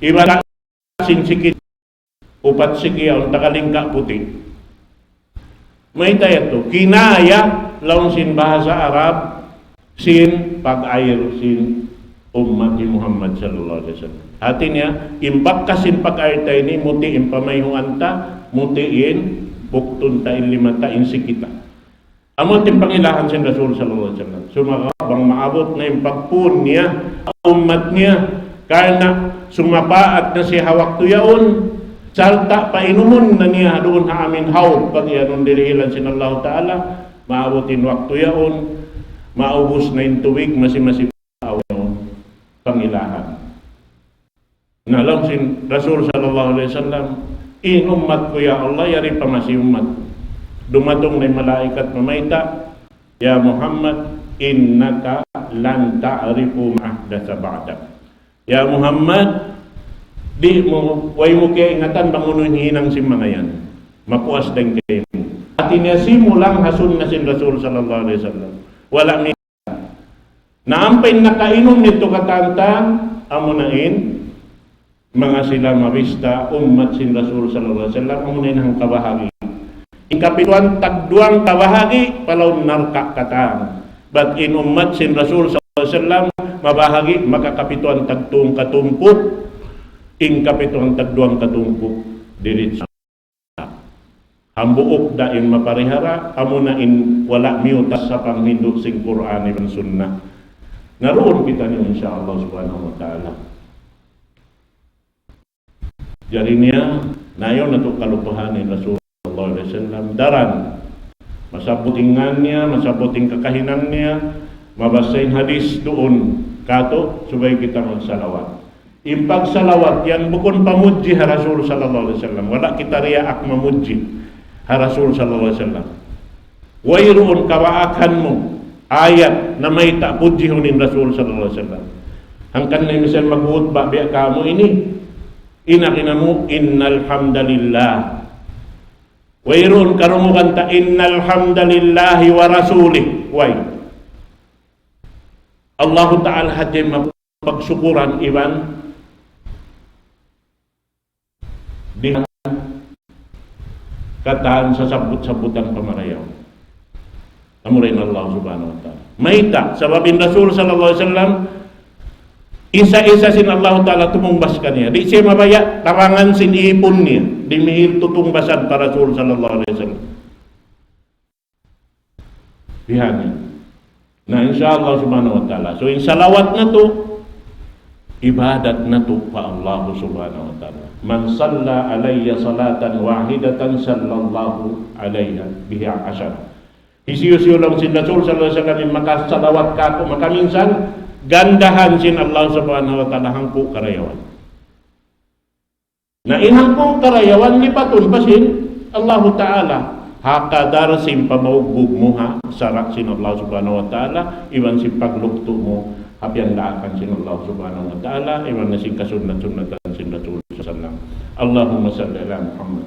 Ibara sin sikit upat siki ang takalingka puti. May tayat to kinaya lawan sin bahasa Arab sin pag-air sin umat ni Muhammad sallallahu alaihi wasallam. Hatinya imbak kasin pag-air tayo ni muti impamayhuan ta mutiin buktun ta ilimata insikita. Amot yung pangilahan sin Rasul sallallahu alaihi wasallam. Sumakabang maabot na yung pagpun niya umat niya karena sumapaat na si hawak tuyaon salta painumun na niya doon ha amin haud pag yanon dirihilan sin Allah Ta'ala maabotin waktu yaon maubos na yung tuwig masi-masi pangilahan. Nalang sin Rasul sallallahu alaihi wasallam in umat ko ya Allah yari pamasi umat. Dumatong na malaikat mamaita, ya Muhammad innaka lan ta'rifu ma'ahdatsa ba'dak. Ya Muhammad, di mo way mo kay ingatan bangunon hinang si mga yan. Mapuas deng kayo. At inasimulang hasun na sin Rasul sallallahu alaihi wasallam. Wala mi naampay nakainom nito katantang amunain mga sila mabista umat sin Rasul sallallahu alaihi wasallam amunain hang kabahagi. Ingkapituan tagduang kabahagi palaw narka katang. But in umat sin Rasul sallallahu alaihi wasallam mabahagi makakapituan tagtung katumpuk ingkapituan tagduang katumpuk dirit sa hambuok dain maparihara amunain wala miutas sa panghindu sing Quran ibn Sunnah. Naroon kita niyo insyaallah subhanahu wa ta'ala. Jadi niya nayon nato kalupuhan ni Rasul sallallahu alaihi wasallam daran masabutingan niya, masabuting kakahinan niya, mabasahin hadis doon kato subay kita magsalawat. Impag salawat yan bukon pamuji ha Rasul sallallahu alaihi wasallam. Wala kita riyaak mamuji ha Rasul sallallahu alaihi wasallam. Wayroon kawaakan mo ayat na may tapujihunin Rasul sallallahu alaihi wasallam. Hangkan na misal maghuhutba biya kamo ini inakina mo innal hamdalillah. Wayroon karumukan ta innal hamdalillahi wa rasulih. Way Allah Ta'ala hati mapagsukuran iban di kataan sa sabut-sabutan pamarayaw. Amurin Allah subhanahu wa ta'ala. Maita, sababin Rasul sallallahu alaihi wasallam isa-isa sin Allah Ta'ala tumumbas kaniya. Di siya mabaya, tarangan sin ipon niya. Di mihir tutungbasan para Rasul sallallahu alaihi wasallam. Bihani. Na insyaallah subhanahu wa ta'ala. So in salawat na to, ibadat na to pa Allah subhanahu wa ta'ala. Man salla alayya salatan wahidatan sallallahu alayha biha asyara. Isiyo-siyo lang sin Rasul sallallahu alaihi wasallam makasalawat ka ko makaminsan gandahan sin Allah subhanahu wa ta'ala hangko karayawan. Na inhangko karayawan lipatun pasin Allah ta'ala hakadar sin pamaugbog mo ha sarak sin Allah subhanahu wa ta'ala iwan sin paglukto mo hapian daakan sin Allah subhanahu wa ta'ala iwan na sin kasunat-sunatan sin Rasul sallallahu alaihi wasallam. Allahumma salli ala Muhammad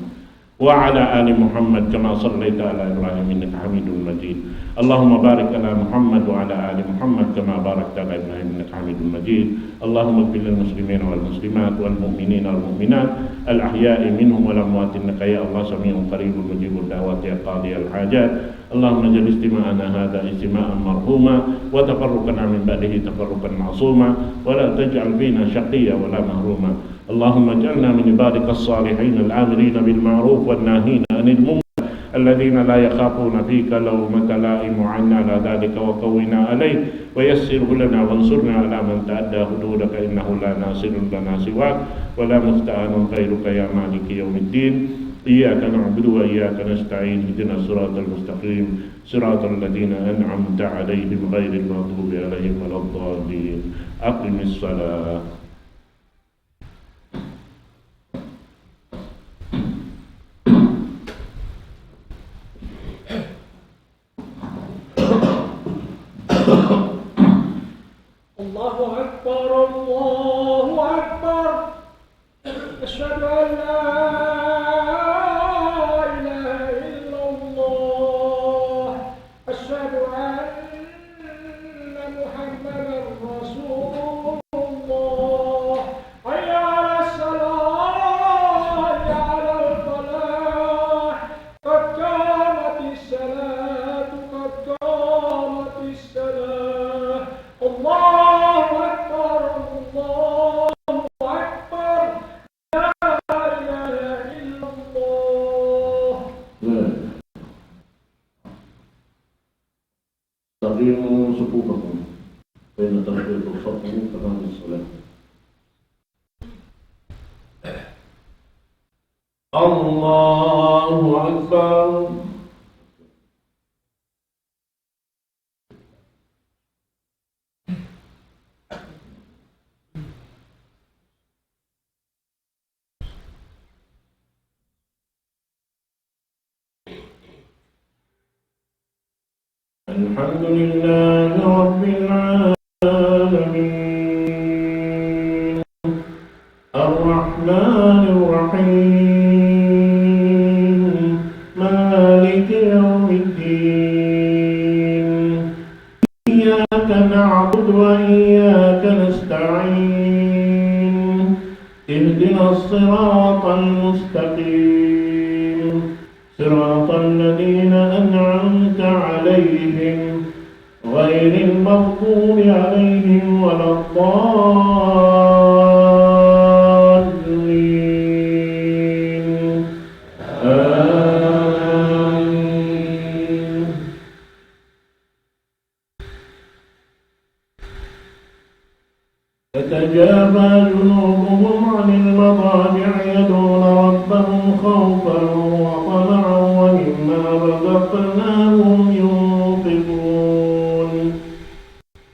وعلى آل محمد كما صليت على إبراهيم إنك حميد مجيد اللهم بارك على محمد وعلى آل محمد كما باركت على إبراهيم إنك حميد مجيد اللهم اغفر للمسلمين والمسلمات والمؤمنين والمؤمنات الأحياء منهم والأموات إنك يا الله سميع قريب مجيب الدعوات يا قاضي الحاجات اللهم اجعل اجتماعنا هذا اجتماعا مرحوما وتفرقنا من بعده تفرقا معصوما ولا تجعل فينا شقيا ولا محروما. اللهم اجعلنا من عبادك الصالحين العاملين بالمعروف والناهين عن المنكر الذين لا يخافون فيك لومة لائم عنا على ذلك وقونا عليه ويسره لنا وانصرنا على من تعدى حدودك إنه لا ناصر لنا سواك ولا مستعان غيرك يا مالك يوم الدين. إياك نعبد وإياك نستعين اهدنا الصراط المستقيم صراط الذين أنعمت عليهم غير المغضوب عليهم ولا الضالين. أقم الصلاة. الله أكبر الله أكبر أشهد أن لا إله إلا الله أشهد أن محمدا رسول الله حي على الصلاة حي على الفلاح قد قامت الصلاة قد قامت الصلاة الله أكبر الله أكبر لا إله إلا الله. استقيموا صفوفكم بين ترتيب الصف تمام الصلاة. الله أكبر. الحمد لله رب العالمين الرحمن الرحيم مالك يوم الدين إياك نعبد وإياك نستعين اهدنا الصراط المستقيم صراط الذين أنعمت عليهم غير المغضوب عليهم ولا الضالين آمين. تتجافى جنوبهم عن المضاجع يدعون ربهم خوفا وطمعا ومما رزقناهم ينفقون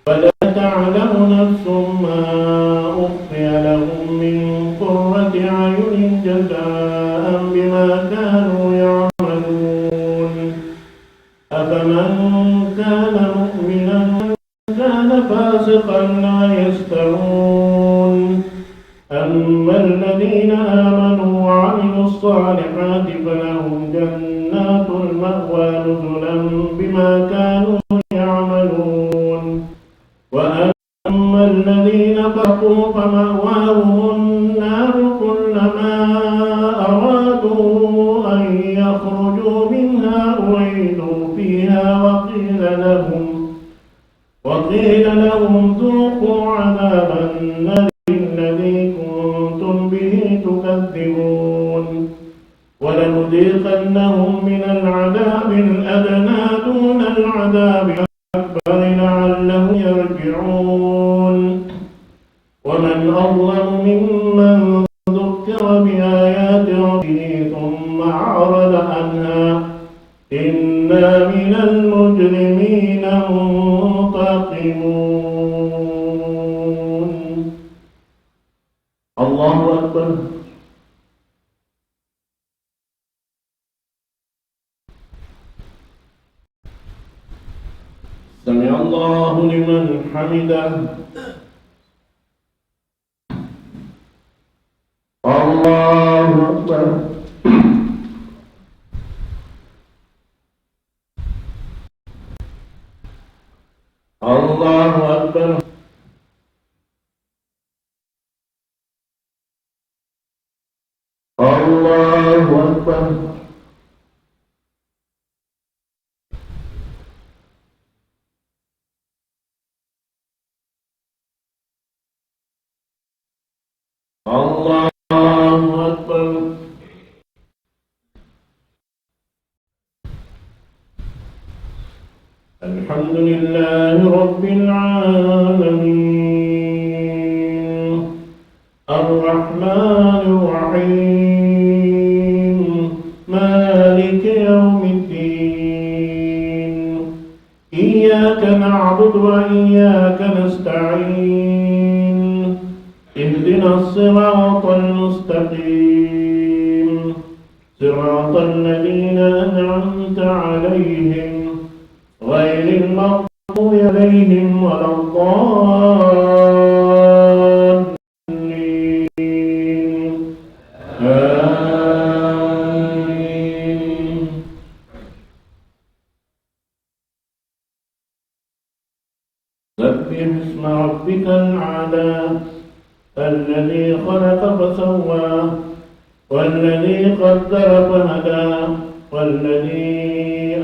ولا تعلم نفس ما أخفي لهم من قرة أعين جزاء بما كانوا يعملون أفمن كان مؤمنا كان فاسقا لا يستوون أما الذين آمنوا وعملوا الصالحات فلهم جنات المأوى نزلا بما كانوا يعملون وأما الذين فسقوا فمأواهم النار كلما أرادوا أن يخرجوا منها أعيدوا فيها وقيل لهم ذوقوا عذاب النار الذي كنتم به تكذبون ولنذيقنهم من العذاب الأدنى دون العذاب الأكبر لعلهم يرجعون ومن أظلم ممن ذكر بآيات ربه ثم أعرض عنها إنا من المجرمين منتقمون. الله أكبر. سمع الله لمن حمده. الله أكبر. الله أكبر. الله أكبر. الله أكبر. الحمد لله رب العالمين الرحمن الرحيم مالك يوم الدين إياك نعبد وإياك نستعين اهدنا الصراط المستقيم صراط الذين أنعمت عليهم غير المغضوب عليهم ولا الضالين آمين. سبح اسم ربك الأعلى الذي خلق فسوى والذي قدر فهدى والذي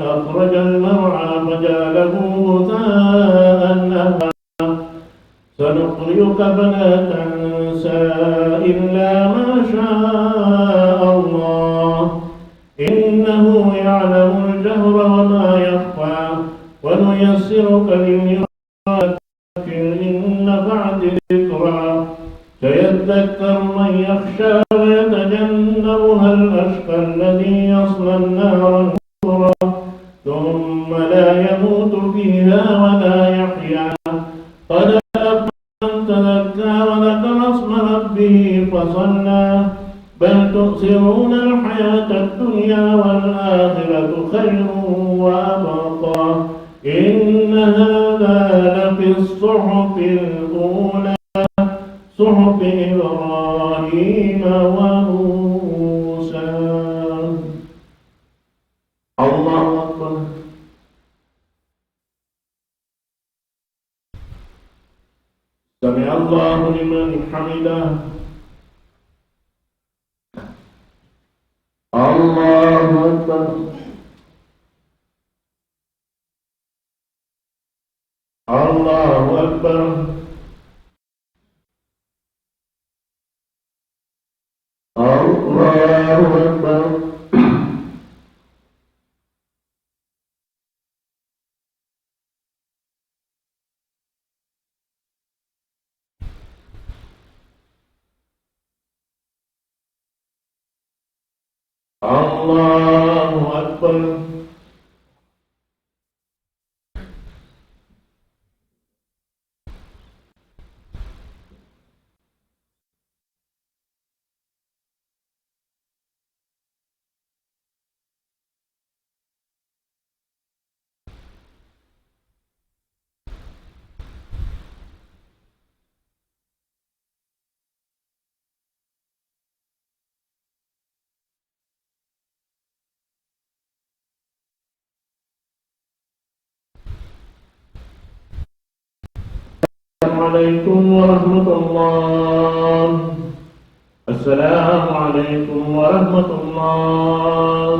أخرج المرعى فجعله غثاء أحوى سنقرئك فلا تنسى إلا ما شاء الله إنه يعلم الجهر وما يخفى ونيسرك لليسرى إن نفعت الذكرى سيذكر من يخشى ويتجنبها الأشقى الذي يصلى النار الكبرى ثم لا يموت فيها ولا يحيا قد أفلح من تزكى وذكر اسم ربه فصلى بل تؤثرون الحياة الدنيا والآخرة خير وأبقى إن هذا لفي الصحف الأولى صحف إبراهيم وموسى. الله أكبر. سمع الله لمن حمده. الله أكبر. الله أكبر. الله أكبر. الله أكبر. عليكم ورحمة الله. السلام عليكم ورحمة الله.